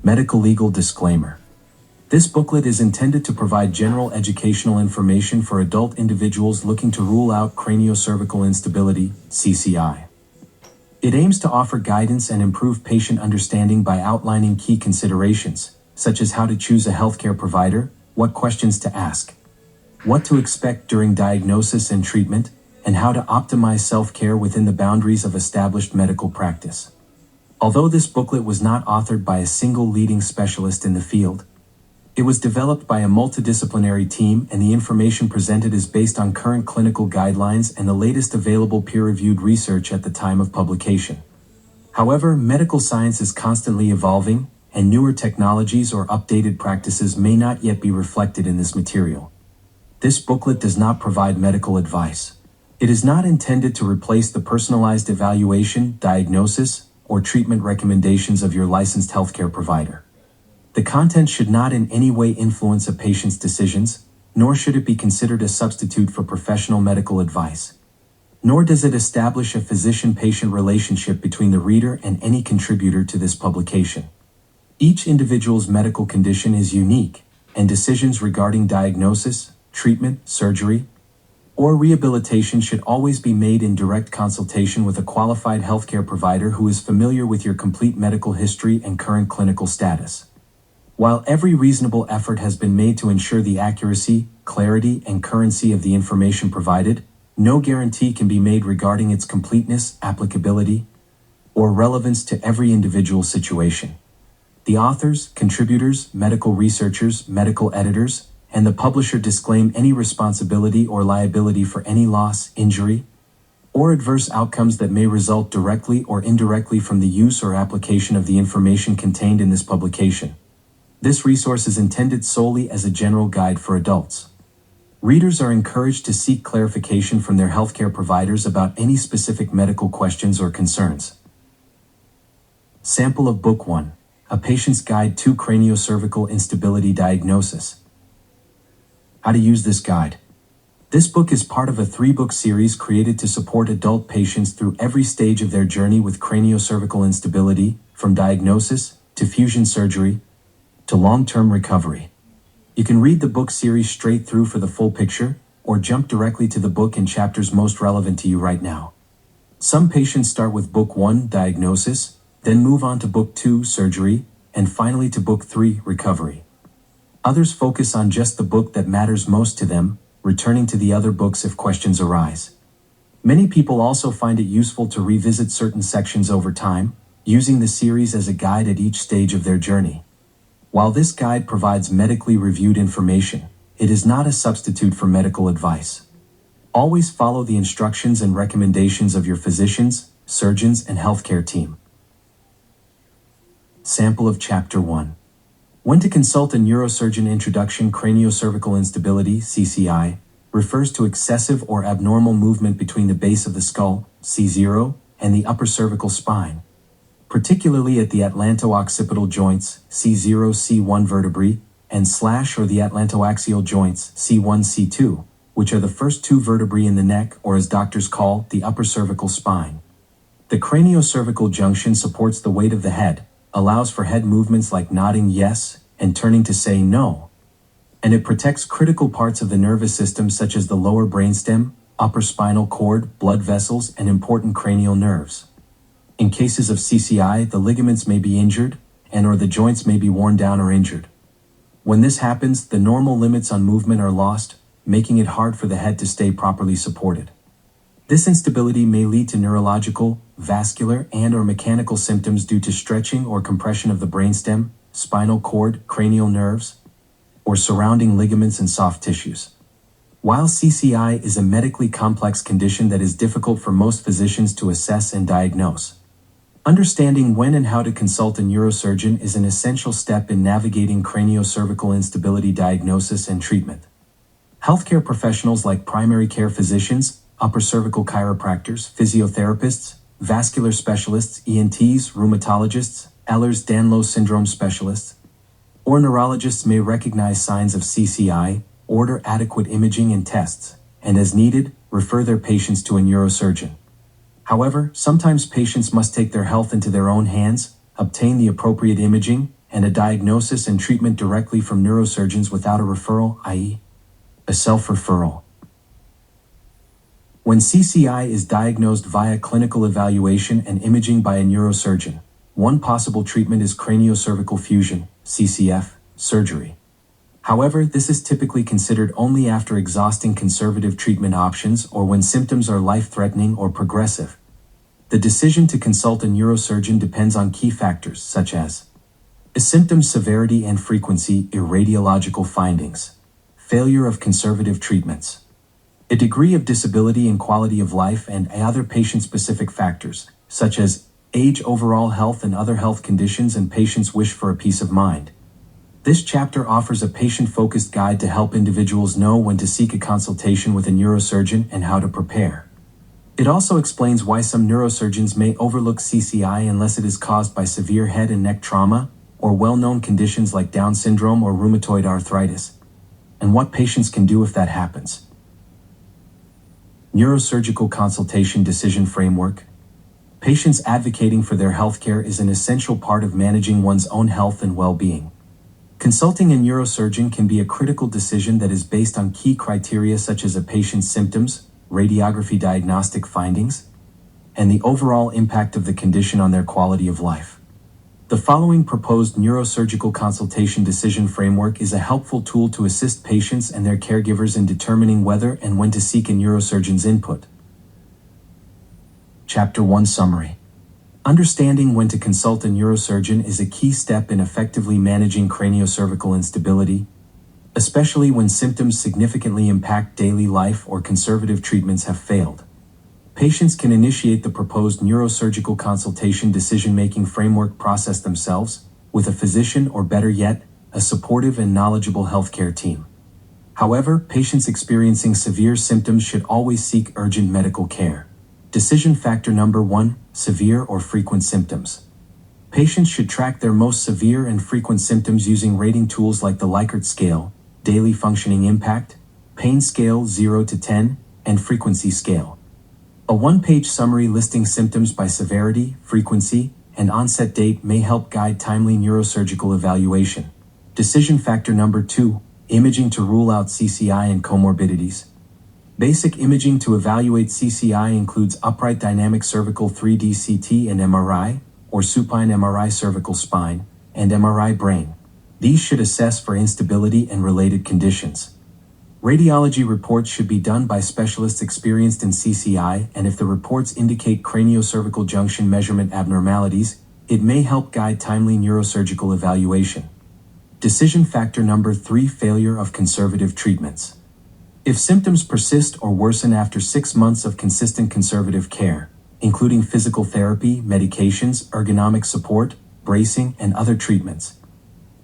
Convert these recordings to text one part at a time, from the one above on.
Medical Legal Disclaimer. This booklet is intended to provide general educational information for adult individuals looking to rule out craniocervical instability, CCI. It aims to offer guidance and improve patient understanding by outlining key considerations, such as how to choose a healthcare provider, what questions to ask, what to expect during diagnosis and treatment, and how to optimize self-care within the boundaries of established medical practice. Although this booklet was not authored by a single leading specialist in the field, it was developed by a multidisciplinary team, and the information presented is based on current clinical guidelines and the latest available peer-reviewed research at the time of publication. However, medical science is constantly evolving, and newer technologies or updated practices may not yet be reflected in this material. This booklet does not provide medical advice. It is not intended to replace the personalized evaluation, diagnosis, or treatment recommendations of your licensed healthcare provider. The content should not in any way influence a patient's decisions, nor should it be considered a substitute for professional medical advice. Nor does it establish a physician-patient relationship between the reader and any contributor to this publication. Each individual's medical condition is unique, and decisions regarding diagnosis, treatment, surgery, or rehabilitation should always be made in direct consultation with a qualified healthcare provider who is familiar with your complete medical history and current clinical status. While every reasonable effort has been made to ensure the accuracy, clarity, and currency of the information provided, no guarantee can be made regarding its completeness, applicability, or relevance to every individual situation. The authors, contributors, medical researchers, medical editors, and the publisher disclaim any responsibility or liability for any loss, injury, or adverse outcomes that may result directly or indirectly from the use or application of the information contained in this publication. This resource is intended solely as a general guide for adults. Readers are encouraged to seek clarification from their healthcare providers about any specific medical questions or concerns. Sample of Book 1, A Patient's Guide to Craniocervical Instability Diagnosis. How to use this guide. This book is part of a 3-book series created to support adult patients through every stage of their journey with craniocervical instability, from diagnosis to fusion surgery to long-term recovery. You can read the book series straight through for the full picture, or jump directly to the book and chapters most relevant to you right now. Some patients start with Book 1, Diagnosis, then move on to Book 2, Surgery, and finally to Book 3, Recovery. Others focus on just the book that matters most to them, returning to the other books if questions arise. Many people also find it useful to revisit certain sections over time, using the series as a guide at each stage of their journey. While this guide provides medically reviewed information, it is not a substitute for medical advice. Always follow the instructions and recommendations of your physicians, surgeons, and healthcare team. Sample of Chapter 1. When to consult a neurosurgeon. Introduction. Craniocervical instability, CCI, refers to excessive or abnormal movement between the base of the skull, C0, and the upper cervical spine, particularly at the atlanto-occipital joints, C0, C1 vertebrae, and / or the atlantoaxial joints, C1, C2, which are the first 2 vertebrae in the neck, or as doctors call, the upper cervical spine. The craniocervical junction supports the weight of the head, allows for head movements like nodding yes and turning to say no, and it protects critical parts of the nervous system such as the lower brainstem, upper spinal cord, blood vessels, and important cranial nerves. In cases of CCI, the ligaments may be injured, and/or the joints may be worn down or injured. When this happens, the normal limits on movement are lost, making it hard for the head to stay properly supported. This instability may lead to neurological, vascular, and/or mechanical symptoms due to stretching or compression of the brainstem, spinal cord, cranial nerves, or surrounding ligaments and soft tissues. While CCI is a medically complex condition that is difficult for most physicians to assess and diagnose, understanding when and how to consult a neurosurgeon is an essential step in navigating craniocervical instability diagnosis and treatment. Healthcare professionals like primary care physicians, upper cervical chiropractors, physiotherapists, vascular specialists, ENTs, rheumatologists, Ehlers-Danlos syndrome specialists, or neurologists may recognize signs of CCI, order adequate imaging and tests, and as needed, refer their patients to a neurosurgeon. However, sometimes patients must take their health into their own hands, obtain the appropriate imaging, and a diagnosis and treatment directly from neurosurgeons without a referral, i.e., a self-referral. When CCI is diagnosed via clinical evaluation and imaging by a neurosurgeon, one possible treatment is craniocervical fusion, CCF, surgery. However, this is typically considered only after exhausting conservative treatment options or when symptoms are life-threatening or progressive. The decision to consult a neurosurgeon depends on key factors such as symptom severity and frequency, radiological findings, failure of conservative treatments, a degree of disability and quality of life, and other patient-specific factors, such as age, overall health, and other health conditions, and patients' wish for a peace of mind. This chapter offers a patient-focused guide to help individuals know when to seek a consultation with a neurosurgeon and how to prepare. It also explains why some neurosurgeons may overlook CCI unless it is caused by severe head and neck trauma or well-known conditions like Down syndrome or rheumatoid arthritis, and what patients can do if that happens. Neurosurgical Consultation Decision Framework. Patients advocating for their healthcare is an essential part of managing one's own health and well-being. Consulting a neurosurgeon can be a critical decision that is based on key criteria such as a patient's symptoms, radiography diagnostic findings, and the overall impact of the condition on their quality of life. The following proposed neurosurgical consultation decision framework is a helpful tool to assist patients and their caregivers in determining whether and when to seek a neurosurgeon's input. Chapter 1 Summary. Understanding when to consult a neurosurgeon is a key step in effectively managing craniocervical instability, especially when symptoms significantly impact daily life or conservative treatments have failed. Patients can initiate the proposed neurosurgical consultation decision-making framework process themselves, with a physician or, better yet, a supportive and knowledgeable healthcare team. However, patients experiencing severe symptoms should always seek urgent medical care. Decision factor number 1, severe or frequent symptoms. Patients should track their most severe and frequent symptoms using rating tools like the Likert scale, daily functioning impact, pain scale 0 to 10, and frequency scale. A one-page summary listing symptoms by severity, frequency, and onset date may help guide timely neurosurgical evaluation. Decision factor number 2, imaging to rule out CCI and comorbidities. Basic imaging to evaluate CCI includes upright dynamic cervical 3D CT and MRI, or supine MRI cervical spine, and MRI brain. These should assess for instability and related conditions. Radiology reports should be done by specialists experienced in CCI, and if the reports indicate craniocervical junction measurement abnormalities, it may help guide timely neurosurgical evaluation. Decision factor number 3, failure of conservative treatments. If symptoms persist or worsen after 6 months of consistent conservative care, including physical therapy, medications, ergonomic support, bracing, and other treatments,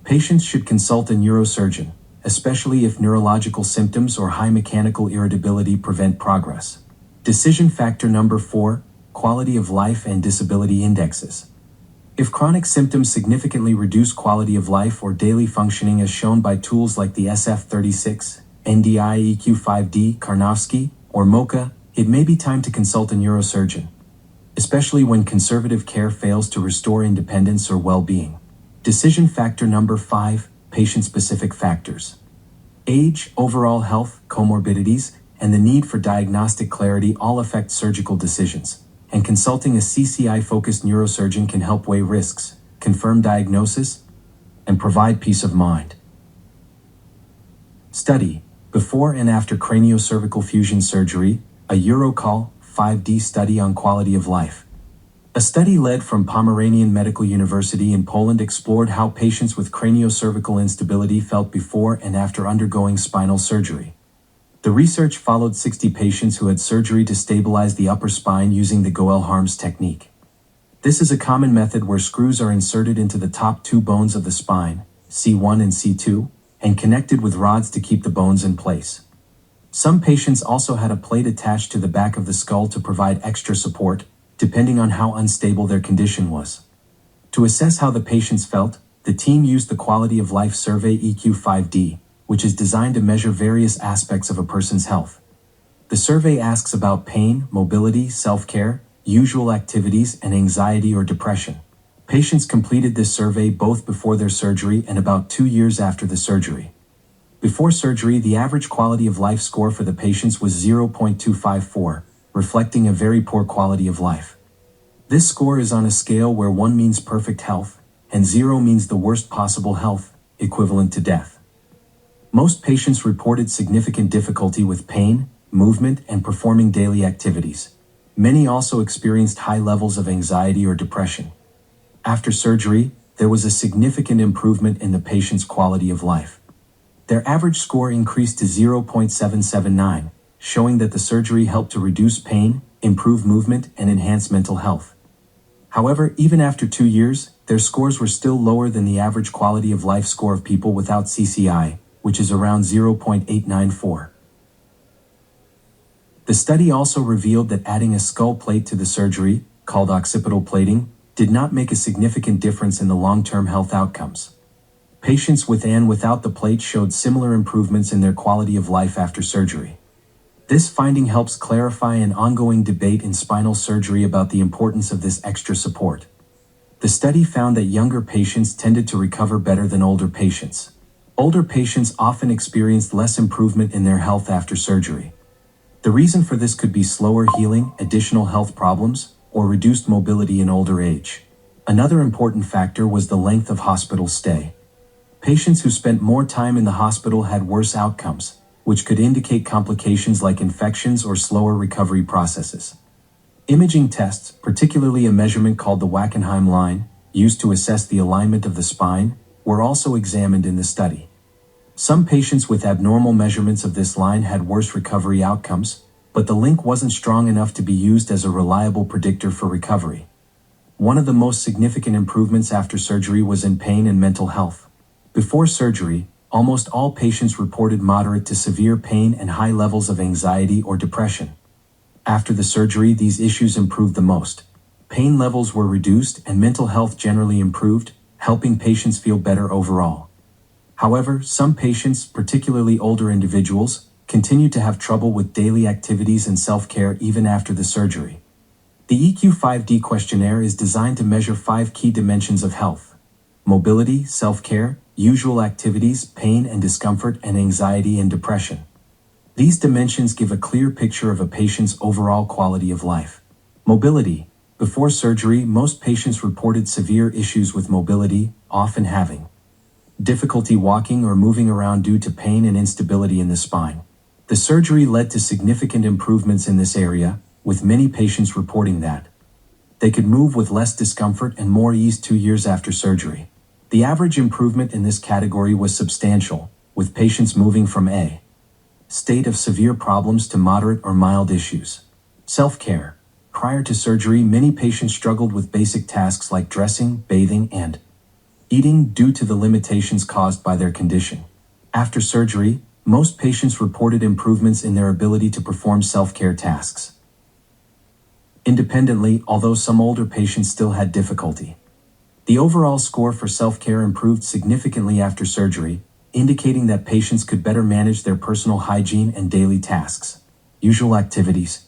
patients should consult a neurosurgeon, especially if neurological symptoms or high mechanical irritability prevent progress. Decision factor number 4, quality of life and disability indexes. If chronic symptoms significantly reduce quality of life or daily functioning as shown by tools like the SF-36, NDI EQ5D, Karnofsky, or MoCA, it may be time to consult a neurosurgeon, especially when conservative care fails to restore independence or well-being. Decision factor number 5, patient-specific factors. Age, overall health, comorbidities, and the need for diagnostic clarity all affect surgical decisions, and consulting a CCI-focused neurosurgeon can help weigh risks, confirm diagnosis, and provide peace of mind. Study: before and after craniocervical fusion surgery, a Eurocall 5D study on quality of life. A study led from Pomeranian Medical University in Poland explored how patients with craniocervical instability felt before and after undergoing spinal surgery. The research followed 60 patients who had surgery to stabilize the upper spine using the Goel-Harms technique. This is a common method where screws are inserted into the top 2 bones of the spine, C1 and C2, and connected with rods to keep the bones in place. Some patients also had a plate attached to the back of the skull to provide extra support, depending on how unstable their condition was. To assess how the patients felt, the team used the Quality of Life Survey EQ5D, which is designed to measure various aspects of a person's health. The survey asks about pain, mobility, self-care, usual activities, and anxiety or depression. Patients completed this survey both before their surgery and about 2 years after the surgery. Before surgery, the average quality of life score for the patients was 0.254, reflecting a very poor quality of life. This score is on a scale where 1 means perfect health, and 0 means the worst possible health, equivalent to death. Most patients reported significant difficulty with pain, movement, and performing daily activities. Many also experienced high levels of anxiety or depression. After surgery, there was a significant improvement in the patient's quality of life. Their average score increased to 0.779, showing that the surgery helped to reduce pain, improve movement, and enhance mental health. However, even after 2 years, their scores were still lower than the average quality of life score of people without CCI, which is around 0.894. The study also revealed that adding a skull plate to the surgery, called occipital plating, did not make a significant difference in the long-term health outcomes. Patients with and without the plate showed similar improvements in their quality of life after surgery. This finding helps clarify an ongoing debate in spinal surgery about the importance of this extra support. The study found that younger patients tended to recover better than older patients. Older patients often experienced less improvement in their health after surgery. The reason for this could be slower healing, additional health problems, or reduced mobility in older age. Another important factor was the length of hospital stay. Patients who spent more time in the hospital had worse outcomes, which could indicate complications like infections or slower recovery processes. Imaging tests, particularly a measurement called the Wackenheim line, used to assess the alignment of the spine, were also examined in the study. Some patients with abnormal measurements of this line had worse recovery outcomes, but the link wasn't strong enough to be used as a reliable predictor for recovery. One of the most significant improvements after surgery was in pain and mental health. Before surgery, almost all patients reported moderate to severe pain and high levels of anxiety or depression. After the surgery, these issues improved the most. Pain levels were reduced and mental health generally improved, helping patients feel better overall. However, some patients, particularly older individuals, continue to have trouble with daily activities and self-care even after the surgery. The EQ-5D questionnaire is designed to measure 5 key dimensions of health: mobility, self-care, usual activities, pain and discomfort, and anxiety and depression. These dimensions give a clear picture of a patient's overall quality of life. Mobility. Before surgery, most patients reported severe issues with mobility, often having difficulty walking or moving around due to pain and instability in the spine. The surgery led to significant improvements in this area, with many patients reporting that they could move with less discomfort and more ease 2 years after surgery. The average improvement in this category was substantial, with patients moving from a state of severe problems to moderate or mild issues. Self-care. Prior to surgery, many patients struggled with basic tasks like dressing, bathing, and eating due to the limitations caused by their condition. After surgery, most patients reported improvements in their ability to perform self-care tasks independently, although some older patients still had difficulty. The overall score for self-care improved significantly after surgery, indicating that patients could better manage their personal hygiene and daily tasks. Usual activities.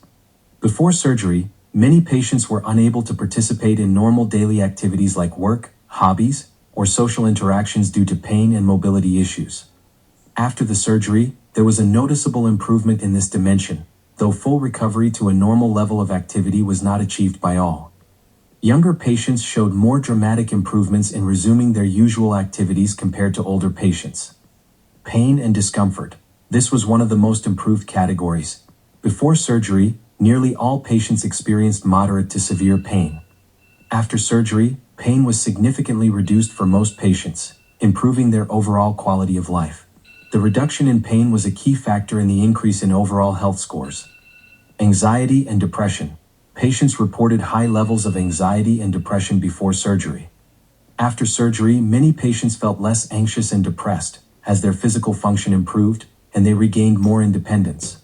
Before surgery, many patients were unable to participate in normal daily activities like work, hobbies, or social interactions due to pain and mobility issues. After the surgery, there was a noticeable improvement in this dimension, though full recovery to a normal level of activity was not achieved by all. Younger patients showed more dramatic improvements in resuming their usual activities compared to older patients. Pain and discomfort. This was one of the most improved categories. Before surgery, nearly all patients experienced moderate to severe pain. After surgery, pain was significantly reduced for most patients, improving their overall quality of life. The reduction in pain was a key factor in the increase in overall health scores. Anxiety and depression. Patients reported high levels of anxiety and depression before surgery. After surgery, many patients felt less anxious and depressed, as their physical function improved, and they regained more independence.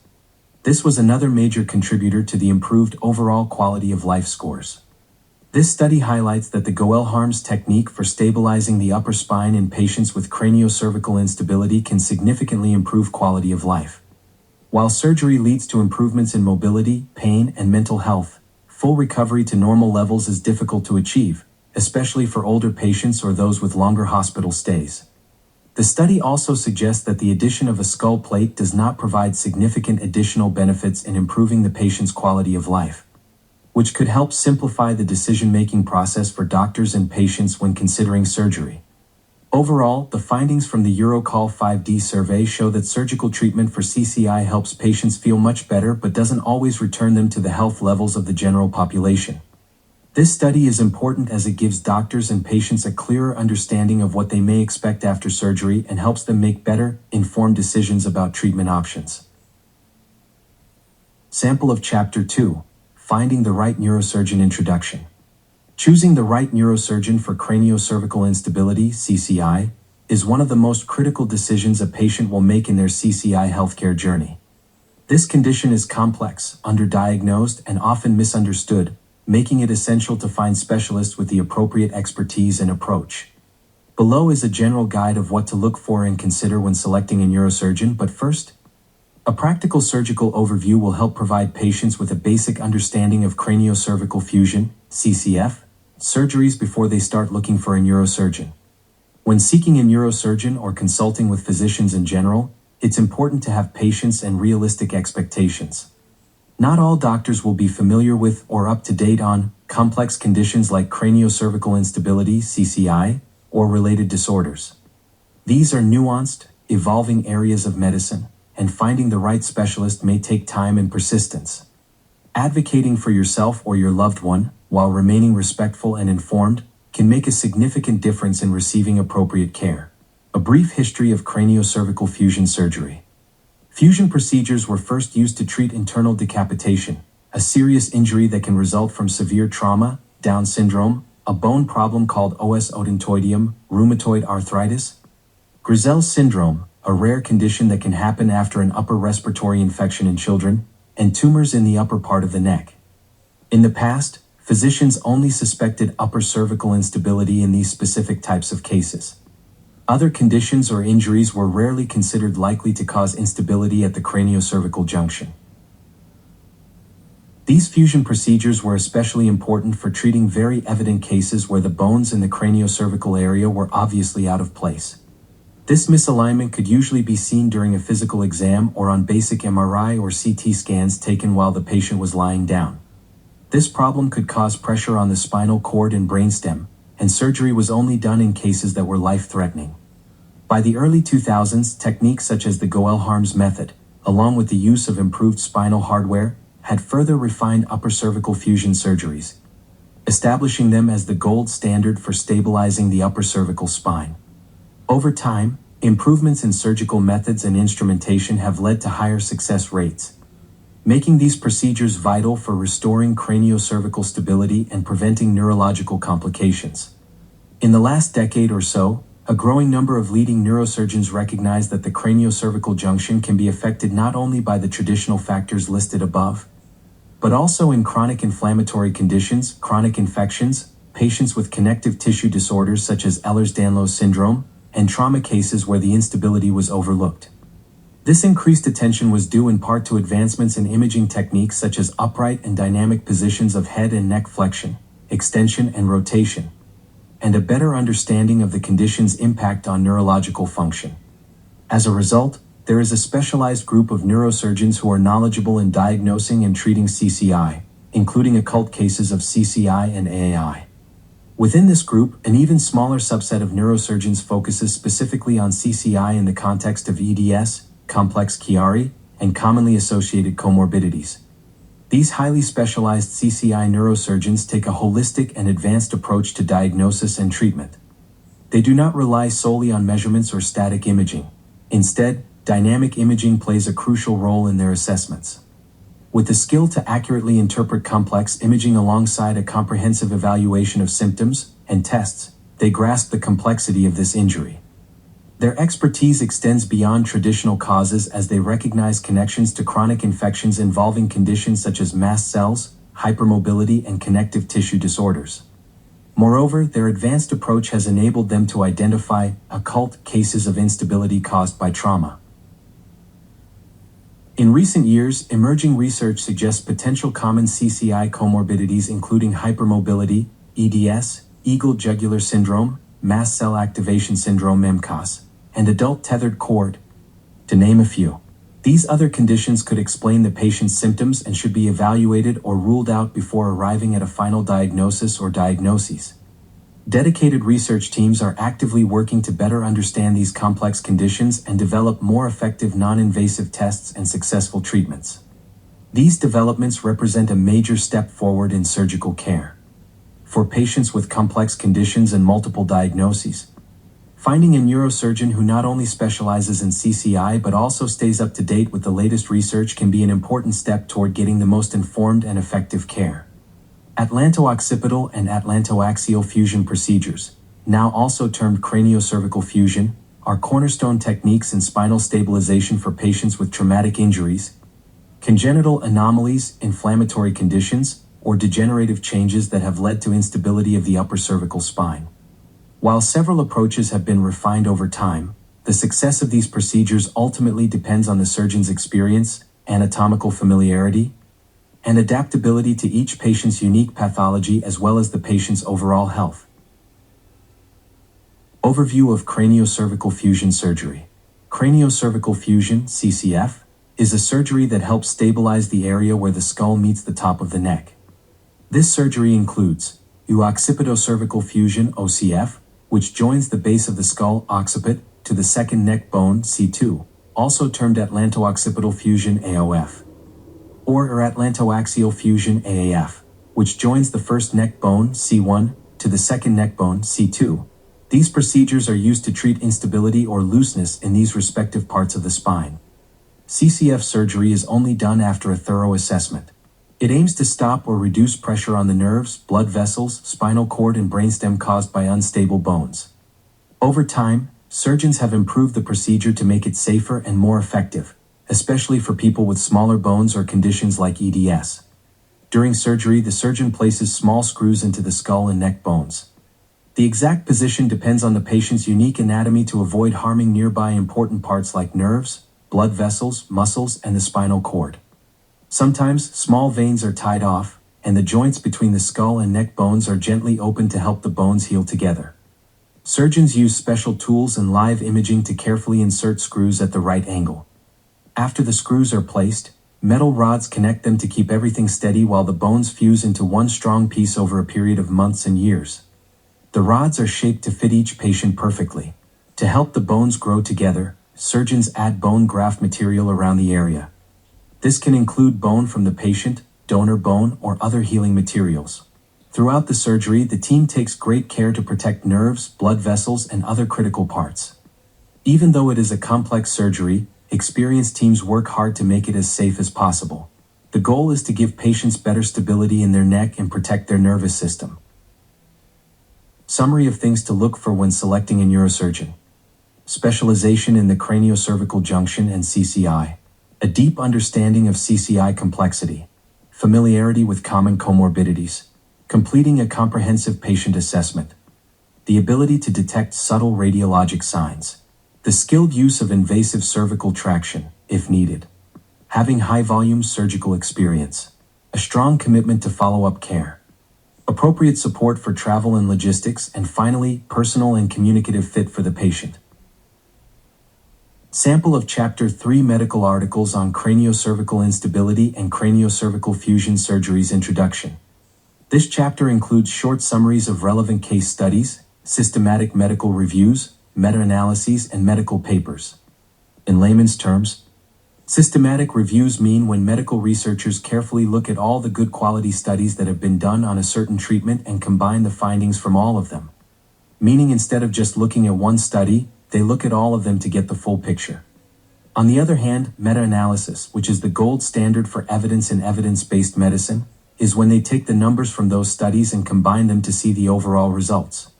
This was another major contributor to the improved overall quality of life scores. This study highlights that the Goel-Harms technique for stabilizing the upper spine in patients with craniocervical instability can significantly improve quality of life. While surgery leads to improvements in mobility, pain, and mental health, full recovery to normal levels is difficult to achieve, especially for older patients or those with longer hospital stays. The study also suggests that the addition of a skull plate does not provide significant additional benefits in improving the patient's quality of life, which could help simplify the decision-making process for doctors and patients when considering surgery. Overall, the findings from the EuroCall 5D survey show that surgical treatment for CCI helps patients feel much better but doesn't always return them to the health levels of the general population. This study is important as it gives doctors and patients a clearer understanding of what they may expect after surgery and helps them make better, informed decisions about treatment options. Sample of Chapter 2: Finding the Right Neurosurgeon Introduction. Choosing the right neurosurgeon for craniocervical instability (CCI) is one of the most critical decisions a patient will make in their CCI healthcare journey. This condition is complex, underdiagnosed, and often misunderstood, making it essential to find specialists with the appropriate expertise and approach. Below is a general guide of what to look for and consider when selecting a neurosurgeon, but first, a practical surgical overview will help provide patients with a basic understanding of craniocervical fusion (CCF) surgeries before they start looking for a neurosurgeon. When seeking a neurosurgeon or consulting with physicians in general, it's important to have patience and realistic expectations. Not all doctors will be familiar with or up to date on complex conditions like craniocervical instability (CCI) or related disorders. These are nuanced, evolving areas of medicine, and finding the right specialist may take time and persistence. Advocating for yourself or your loved one, while remaining respectful and informed, can make a significant difference in receiving appropriate care. A brief history of craniocervical fusion surgery. Fusion procedures were first used to treat internal decapitation, a serious injury that can result from severe trauma, Down syndrome, a bone problem called os odontoideum, rheumatoid arthritis, Grisel syndrome, a rare condition that can happen after an upper respiratory infection in children, and tumors in the upper part of the neck. In the past, physicians only suspected upper cervical instability in these specific types of cases. Other conditions or injuries were rarely considered likely to cause instability at the craniocervical junction. These fusion procedures were especially important for treating very evident cases where the bones in the craniocervical area were obviously out of place. This misalignment could usually be seen during a physical exam or on basic MRI or CT scans taken while the patient was lying down. This problem could cause pressure on the spinal cord and brainstem, and surgery was only done in cases that were life-threatening. By the early 2000s, techniques such as the Goel-Harms method, along with the use of improved spinal hardware, had further refined upper cervical fusion surgeries, establishing them as the gold standard for stabilizing the upper cervical spine. Over time, improvements in surgical methods and instrumentation have led to higher success rates, making these procedures vital for restoring craniocervical stability and preventing neurological complications. In the last decade or so, a growing number of leading neurosurgeons recognize that the craniocervical junction can be affected not only by the traditional factors listed above, but also in chronic inflammatory conditions, chronic infections, patients with connective tissue disorders such as Ehlers-Danlos syndrome, and trauma cases where the instability was overlooked. This increased attention was due in part to advancements in imaging techniques such as upright and dynamic positions of head and neck flexion, extension and rotation, and a better understanding of the condition's impact on neurological function. As a result, there is a specialized group of neurosurgeons who are knowledgeable in diagnosing and treating CCI, including occult cases of CCI and AAI. Within this group, an even smaller subset of neurosurgeons focuses specifically on CCI in the context of EDS, complex Chiari, and commonly associated comorbidities. These highly specialized CCI neurosurgeons take a holistic and advanced approach to diagnosis and treatment. They do not rely solely on measurements or static imaging. Instead, dynamic imaging plays a crucial role in their assessments. With the skill to accurately interpret complex imaging alongside a comprehensive evaluation of symptoms and tests, they grasp the complexity of this injury. Their expertise extends beyond traditional causes as they recognize connections to chronic infections involving conditions such as mast cells, hypermobility, and connective tissue disorders. Moreover, their advanced approach has enabled them to identify occult cases of instability caused by trauma. In recent years, emerging research suggests potential common CCI comorbidities including hypermobility, EDS, eagle jugular syndrome, mast cell activation syndrome (MCAS), and adult tethered cord, to name a few. These other conditions could explain the patient's symptoms and should be evaluated or ruled out before arriving at a final diagnosis or diagnoses. Dedicated research teams are actively working to better understand these complex conditions and develop more effective non-invasive tests and successful treatments. These developments represent a major step forward in surgical care. For patients with complex conditions and multiple diagnoses, finding a neurosurgeon who not only specializes in CCI but also stays up to date with the latest research can be an important step toward getting the most informed and effective care. Atlanto-occipital and atlantoaxial fusion procedures, now also termed craniocervical fusion, are cornerstone techniques in spinal stabilization for patients with traumatic injuries, congenital anomalies, inflammatory conditions, or degenerative changes that have led to instability of the upper cervical spine. While several approaches have been refined over time, the success of these procedures ultimately depends on the surgeon's experience, anatomical familiarity, and adaptability to each patient's unique pathology as well as the patient's overall health. Overview of craniocervical fusion surgery. Craniocervical fusion, CCF, is a surgery that helps stabilize the area where the skull meets the top of the neck. This surgery includes occipitocervical fusion, OCF, which joins the base of the skull occiput to the second neck bone, C2, also termed atlanto-occipital fusion, AOF, or atlantoaxial fusion, AAF, which joins the first neck bone, C1, to the second neck bone, C2. These procedures are used to treat instability or looseness in these respective parts of the spine. CCF surgery is only done after a thorough assessment. It aims to stop or reduce pressure on the nerves, blood vessels, spinal cord, and brainstem caused by unstable bones. Over time, surgeons have improved the procedure to make it safer and more effective, especially for people with smaller bones or conditions like EDS. During surgery, the surgeon places small screws into the skull and neck bones. The exact position depends on the patient's unique anatomy to avoid harming nearby important parts like nerves, blood vessels, muscles, and the spinal cord. Sometimes, small veins are tied off, and the joints between the skull and neck bones are gently opened to help the bones heal together. Surgeons use special tools and live imaging to carefully insert screws at the right angle. After the screws are placed, metal rods connect them to keep everything steady while the bones fuse into one strong piece over a period of months and years. The rods are shaped to fit each patient perfectly. To help the bones grow together, surgeons add bone graft material around the area. This can include bone from the patient, donor bone, or other healing materials. Throughout the surgery, the team takes great care to protect nerves, blood vessels, and other critical parts. Even though it is a complex surgery, experienced teams work hard to make it as safe as possible. The goal is to give patients better stability in their neck and protect their nervous system. Summary of things to look for when selecting a neurosurgeon. Specialization in the craniocervical junction and CCI. A deep understanding of CCI complexity. Familiarity with common comorbidities. Completing a comprehensive patient assessment. The ability to detect subtle radiologic signs. The skilled use of invasive cervical traction, if needed. Having high-volume surgical experience. A strong commitment to follow-up care. Appropriate support for travel and logistics, and finally, personal and communicative fit for the patient. Sample of Chapter 3 Medical Articles on Craniocervical Instability and Craniocervical Fusion Surgeries Introduction. This chapter includes short summaries of relevant case studies, systematic medical reviews, meta-analyses, and medical papers. In layman's terms, systematic reviews mean when medical researchers carefully look at all the good quality studies that have been done on a certain treatment and combine the findings from all of them. Meaning instead of just looking at one study, they look at all of them to get the full picture. On the other hand, meta-analysis, which is the gold standard for evidence in evidence-based medicine, is when they take the numbers from those studies and combine them to see the overall results.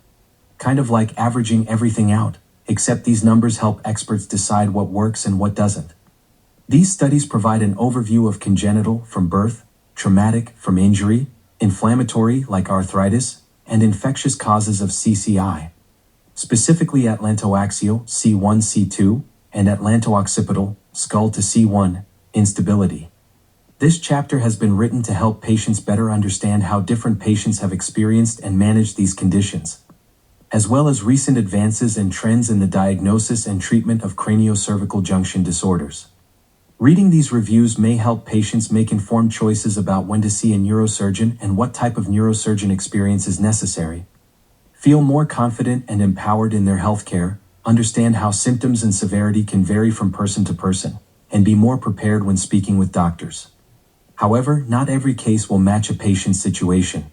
Kind of like averaging everything out, except these numbers help experts decide what works and what doesn't. These studies provide an overview of congenital, from birth, traumatic, from injury, inflammatory, like arthritis, and infectious causes of CCI. Specifically atlantoaxial, C1, C2, and atlanto-occipital, skull to C1, instability. This chapter has been written to help patients better understand how different patients have experienced and managed these conditions, as well as recent advances and trends in the diagnosis and treatment of craniocervical junction disorders. Reading these reviews may help patients make informed choices about when to see a neurosurgeon and what type of neurosurgeon experience is necessary. Feel more confident and empowered in their healthcare, understand how symptoms and severity can vary from person to person, and be more prepared when speaking with doctors. However, not every case will match a patient's situation.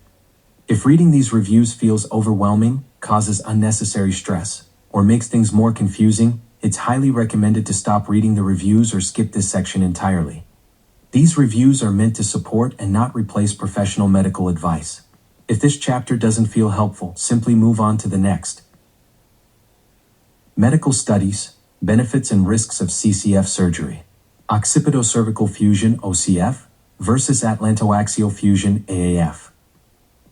If reading these reviews feels overwhelming, causes unnecessary stress, or makes things more confusing, it's highly recommended to stop reading the reviews or skip this section entirely. These reviews are meant to support and not replace professional medical advice. If this chapter doesn't feel helpful, simply move on to the next. Medical studies, benefits and risks of CCF surgery. Occipitocervical fusion (OCF) versus atlantoaxial fusion (AAF.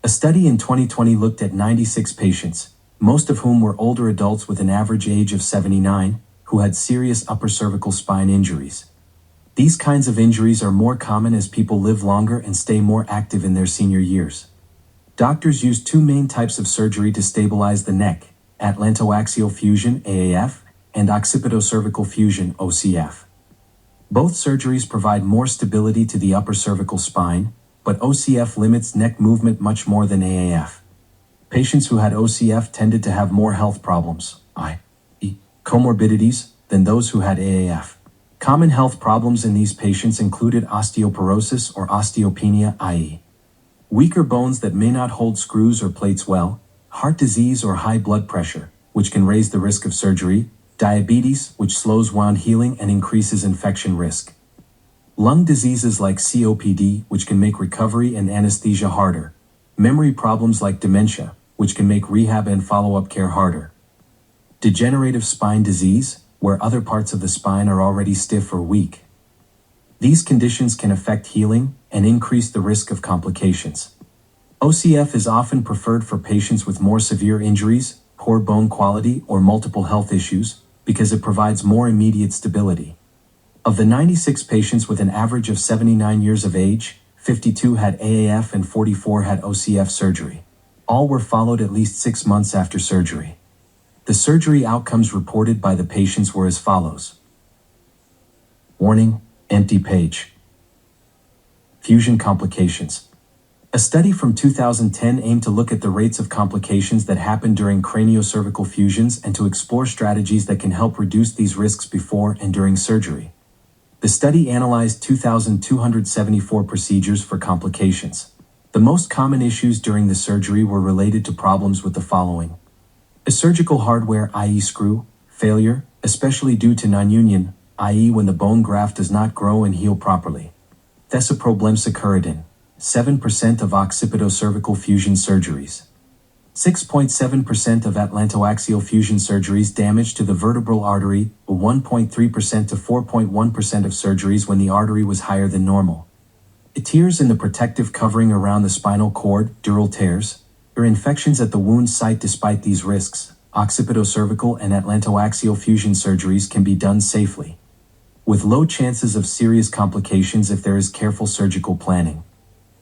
A study in 2020 looked at 96 patients, most of whom were older adults with an average age of 79, who had serious upper cervical spine injuries. These kinds of injuries are more common as people live longer and stay more active in their senior years. Doctors use two main types of surgery to stabilize the neck: atlantoaxial fusion (AAF) and occipitocervical fusion (OCF). Both surgeries provide more stability to the upper cervical spine, but OCF limits neck movement much more than AAF. Patients who had OCF tended to have more health problems, i.e., comorbidities, than those who had AAF. Common health problems in these patients included osteoporosis or osteopenia, i.e., weaker bones that may not hold screws or plates well, heart disease or high blood pressure, which can raise the risk of surgery, diabetes, which slows wound healing and increases infection risk, lung diseases like COPD, which can make recovery and anesthesia harder, memory problems like dementia, which can make rehab and follow-up care harder, degenerative spine disease, where other parts of the spine are already stiff or weak. These conditions can affect healing and increase the risk of complications. OCF is often preferred for patients with more severe injuries, poor bone quality, or multiple health issues, because it provides more immediate stability. Of the 96 patients with an average of 79 years of age, 52 had AAF and 44 had OCF surgery. All were followed at least 6 months after surgery. The surgery outcomes reported by the patients were as follows. Warning: empty page. Fusion complications. A study from 2010 aimed to look at the rates of complications that happen during craniocervical fusions and to explore strategies that can help reduce these risks before and during surgery. The study analyzed 2,274 procedures for complications. The most common issues during the surgery were related to problems with the following: a surgical hardware, i.e. screw, failure, especially due to non-union, i.e. when the bone graft does not grow and heal properly. Thesaproblemsaccharidin, 7% of occipitocervical fusion surgeries. 6.7% of atlantoaxial fusion surgeries damage to the vertebral artery, 1.3% to 4.1% of surgeries when the artery was higher than normal. Tears in the protective covering around the spinal cord, dural tears, or infections at the wound site. Despite these risks, occipitocervical and atlantoaxial fusion surgeries can be done safely, with low chances of serious complications if there is careful surgical planning.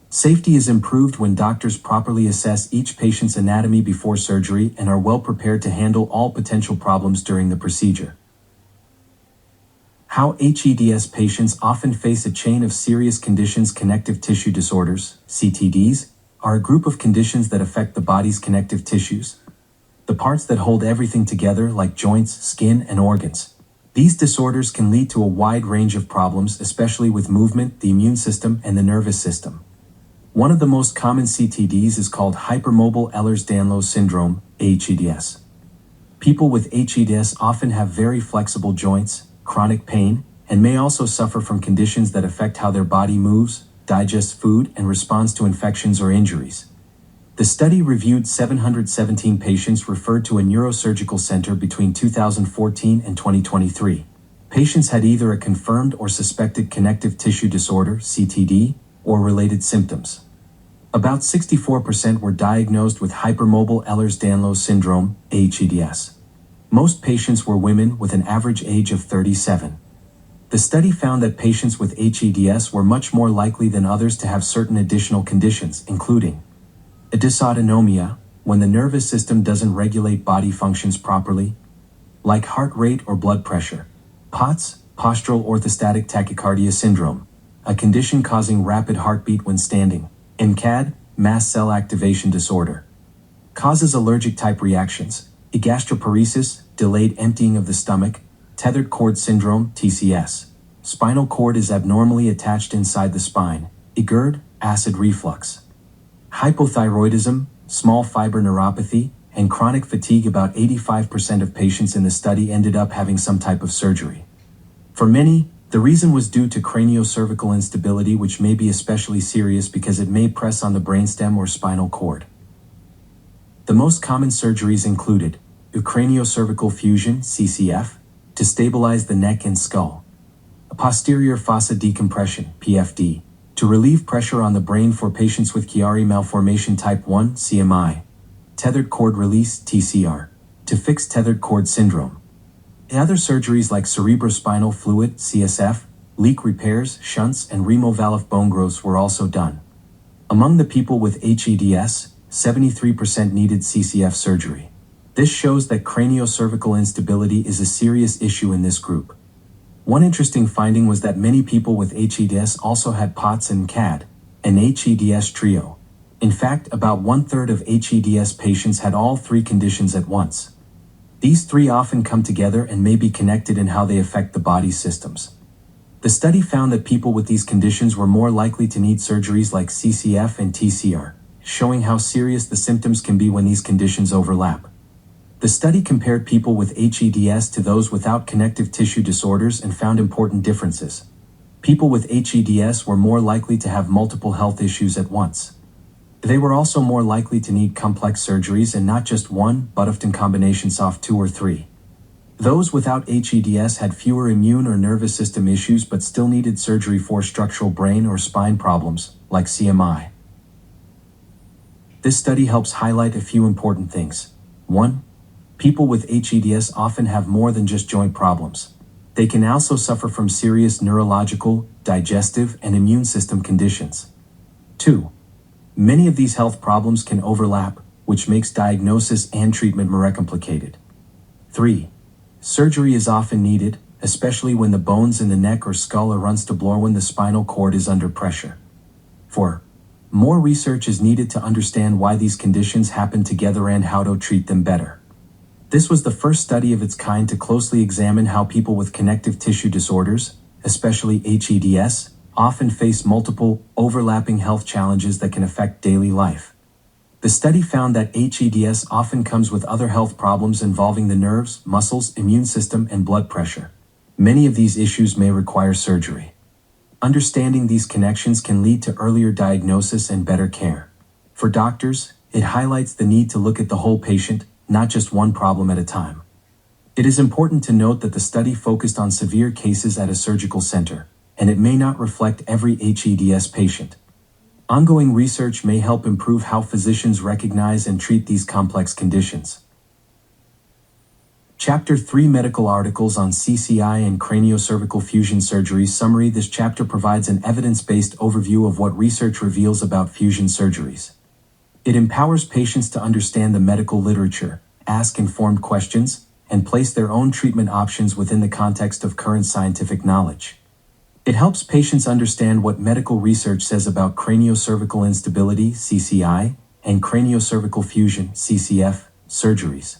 Safety is improved when doctors properly assess each patient's anatomy before surgery and are well prepared to handle all potential problems during the procedure. How HEDS patients often face a chain of serious conditions. Connective tissue disorders, CTDs, are a group of conditions that affect the body's connective tissues, the parts that hold everything together like joints, skin, and organs. These disorders can lead to a wide range of problems, especially with movement, the immune system, and the nervous system. One of the most common CTDs is called hypermobile Ehlers-Danlos syndrome, HEDS. People with HEDS often have very flexible joints, chronic pain, and may also suffer from conditions that affect how their body moves, digests food, and responds to infections or injuries. The study reviewed 717 patients referred to a neurosurgical center between 2014 and 2023. Patients had either a confirmed or suspected connective tissue disorder, CTD, or related symptoms. About 64% were diagnosed with hypermobile Ehlers-Danlos syndrome, HEDS. Most patients were women with an average age of 37. The The study found that patients with HEDS were much more likely than others to have certain additional conditions, including a dysautonomia, when the nervous system doesn't regulate body functions properly, like heart rate or blood pressure, POTS, postural orthostatic tachycardia syndrome, a condition causing rapid heartbeat when standing, and CAD, mast cell activation disorder. Causes allergic type reactions, gastroparesis, delayed emptying of the stomach, tethered cord syndrome, TCS. Spinal cord is abnormally attached inside the spine, GERD, acid reflux. Hypothyroidism, small fiber neuropathy, and chronic fatigue. About 85% of patients in the study ended up having some type of surgery. For many, the reason was due to craniocervical instability, which may be especially serious because it may press on the brainstem or spinal cord. The most common surgeries included a craniocervical fusion, CCF, to stabilize the neck and skull, a posterior fossa decompression, PFD, to relieve pressure on the brain for patients with Chiari malformation type 1, CMI, tethered cord release, TCR, to fix tethered cord syndrome. Other surgeries like cerebrospinal fluid, CSF, leak repairs, shunts, and removalve bone growths were also done. Among the people with HEDS, 73% needed CCF surgery. This shows that craniocervical instability is a serious issue in this group. One interesting finding was that many people with HEDS also had POTS and CAD, an HEDS trio. In fact, about 1/3 of HEDS patients had all three conditions at once. These three often come together and may be connected in how they affect the body's systems. The study found that people with these conditions were more likely to need surgeries like CCF and TCR, showing how serious the symptoms can be when these conditions overlap. The study compared people with HEDS to those without connective tissue disorders and found important differences. People with HEDS were more likely to have multiple health issues at once. They were also more likely to need complex surgeries and not just one, but often combinations of 2 or 3. Those without HEDS had fewer immune or nervous system issues but still needed surgery for structural brain or spine problems, like CMI. This study helps highlight a few important things. 1. People with HEDS often have more than just joint problems. They can also suffer from serious neurological, digestive, and immune system conditions. 2. Many of these health problems can overlap, which makes diagnosis and treatment more complicated. 3. Surgery is often needed, especially when the bones in the neck or skull are unstable or when the spinal cord is under pressure. 4. More research is needed to understand why these conditions happen together and how to treat them better. This was the first study of its kind to closely examine how people with connective tissue disorders, especially HEDS, often face multiple, overlapping health challenges that can affect daily life. The study found that HEDS often comes with other health problems involving the nerves, muscles, immune system, and blood pressure. Many of these issues may require surgery. Understanding these connections can lead to earlier diagnosis and better care. For doctors, it highlights the need to look at the whole patient, not just one problem at a time. It is important to note that the study focused on severe cases at a surgical center, and it may not reflect every HEDS patient. Ongoing research may help improve how physicians recognize and treat these complex conditions. Chapter 3 Medical Articles on CCI and Craniocervical Fusion Surgery Summary. This chapter provides an evidence-based overview of what research reveals about fusion surgeries. It empowers patients to understand the medical literature, ask informed questions, and place their own treatment options within the context of current scientific knowledge. It helps patients understand what medical research says about craniocervical instability, CCI, and craniocervical fusion, CCF, surgeries.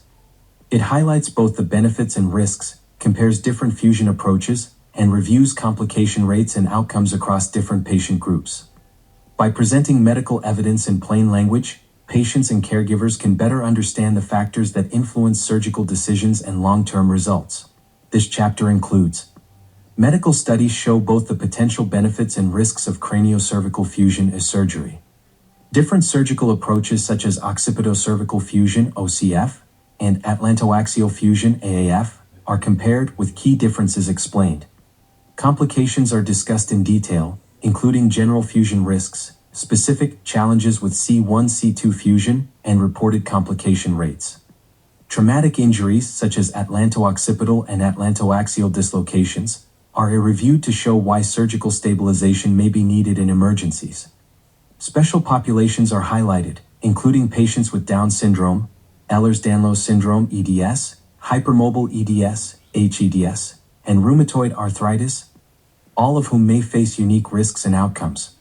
It highlights both the benefits and risks, compares different fusion approaches, and reviews complication rates and outcomes across different patient groups. By presenting medical evidence in plain language, patients and caregivers can better understand the factors that influence surgical decisions and long-term results. This chapter includes medical studies show both the potential benefits and risks of craniocervical fusion as surgery. Different surgical approaches such as occipitocervical fusion, OCF, and atlantoaxial fusion, AAF, are compared with key differences explained. Complications are discussed in detail, including general fusion risks, specific challenges with C1-C2 fusion, and reported complication rates. Traumatic injuries such as atlantooccipital and atlantoaxial dislocations, are reviewed to show why surgical stabilization may be needed in emergencies. Special populations are highlighted, including patients with Down syndrome, Ehlers-Danlos syndrome (EDS), hypermobile EDS, HEDS, and rheumatoid arthritis, all of whom may face unique risks and outcomes.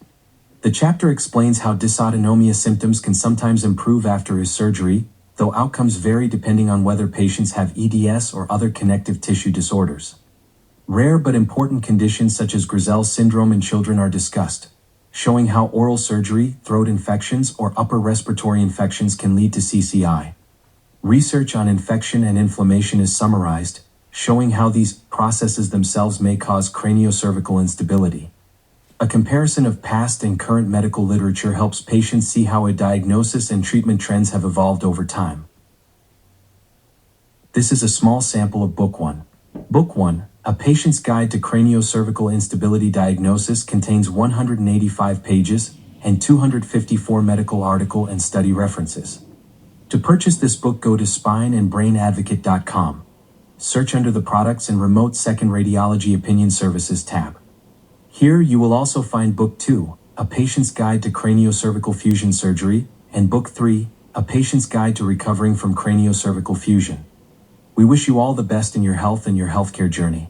The chapter explains how dysautonomia symptoms can sometimes improve after a surgery, though outcomes vary depending on whether patients have EDS or other connective tissue disorders. Rare but important conditions such as Grisel syndrome in children are discussed, showing how oral surgery, throat infections, or upper respiratory infections can lead to CCI. Research on infection and inflammation is summarized, showing how these processes themselves may cause craniocervical instability. A comparison of past and current medical literature helps patients see how a diagnosis and treatment trends have evolved over time. This is a small sample of Book 1. Book 1, A Patient's Guide to Craniocervical Instability Diagnosis, contains 185 pages and 254 medical article and study references. To purchase this book, go to spineandbrainadvocate.com. Search under the Products and Remote Second Radiology Opinion Services tab. Here you will also find Book 2, A Patient's Guide to Craniocervical Fusion Surgery, and Book 3, A Patient's Guide to Recovering from Craniocervical Fusion. We wish you all the best in your health and your healthcare journey.